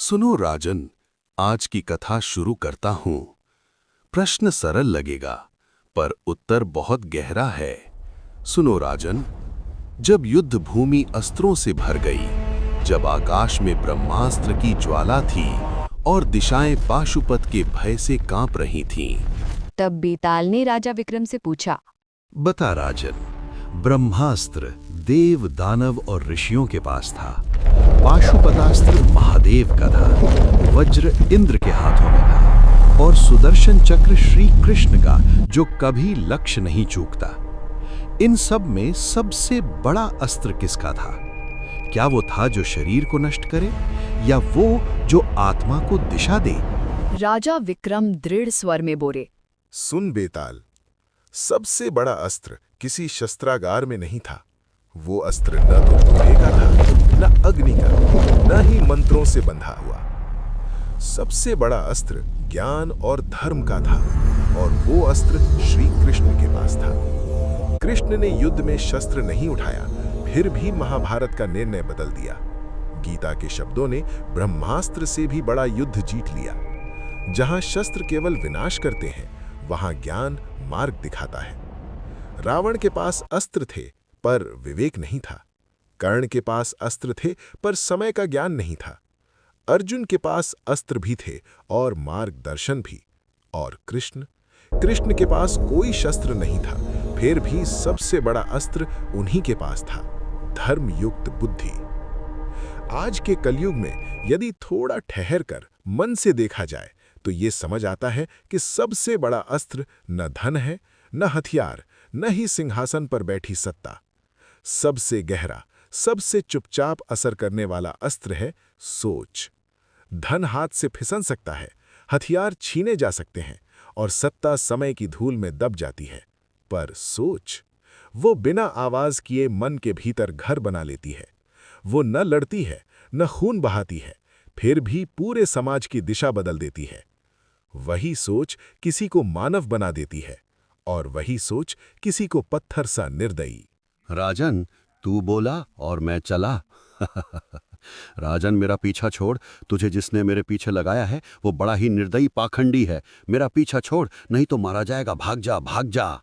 सुनो राजन, आज की कथा शुरू करता हूं। प्रश्न सरल लगेगा, पर उत्तर बहुत गहरा है। सुनो राजन, जब युद्ध भूमि अस्त्रों से भर गई, जब आकाश में ब्रह्मास्त्र की ज्वाला थी और दिशाएं पाशुपत के भय से कांप रही थीं, तब बेताल ने राजा विक्रम से पूछा। बता राजन, ब्रह्मास्त्र देव, दानव और ऋषियों के पास था। पाशुपतास्त्र महादेव का था। वज्र इंद्र के हाथों में था और सुदर्शन चक्र श्री कृष्ण का, जो कभी लक्ष्य नहीं चूकता। इन सब में सबसे बड़ा अस्त्र किसका था? क्या वो था जो शरीर को नष्ट करे, या वो जो आत्मा को दिशा दे? राजा विक्रम दृढ़ स्वर में बोले। सुन बेताल, सबसे बड़ा अस्त्र किसी शस्त्रागार में नहीं था। वो अस्त्र न तो लोहे का था, न अग्नि का, न ही मंत्रों से बंधा हुआ। सबसे बड़ा अस्त्र ज्ञान और धर्म का था, और वो अस्त्र श्री कृष्ण के पास था। कृष्ण ने युद्ध में शस्त्र नहीं उठाया, फिर भी महाभारत का निर्णय बदल दिया। गीता के शब्दों ने ब्रह्मास्त्र से भी बड़ा युद्ध जीत लिया। जहां शस्त्र केवल विनाश करते हैं, वहां ज्ञान मार्ग दिखाता है। रावण के पास अस्त्र थे, पर विवेक नहीं था। कर्ण के पास अस्त्र थे, पर समय का ज्ञान नहीं था। अर्जुन के पास अस्त्र भी थे और मार्गदर्शन भी। और कृष्ण के पास कोई शस्त्र नहीं था, फिर भी सबसे बड़ा अस्त्र उन्हीं के पास था, धर्मयुक्त बुद्धि। आज के कलयुग में यदि थोड़ा ठहर कर मन से देखा जाए, तो ये समझ आता है कि सबसे बड़ा अस्त्र न धन है, न हथियार, न ही सिंहासन पर बैठी सत्ता। सबसे गहरा, सबसे चुपचाप असर करने वाला अस्त्र है सोच। धन हाथ से फिसल सकता है, हथियार छीने जा सकते हैं, और सत्ता समय की धूल में दब जाती है, पर सोच, वो बिना आवाज किए मन के भीतर घर बना लेती है। वो न लड़ती है, न खून बहाती है, फिर भी पूरे समाज की दिशा बदल देती है। वही सोच किसी को मानव बना देती है, और वही सोच किसी को पत्थर सा निर्दयी। राजन, तू बोला और मैं चला। राजन, मेरा पीछा छोड़। तुझे जिसने मेरे पीछे लगाया है, वो बड़ा ही निर्दयी पाखंडी है। मेरा पीछा छोड़, नहीं तो मारा जाएगा। भाग जा, भाग जा।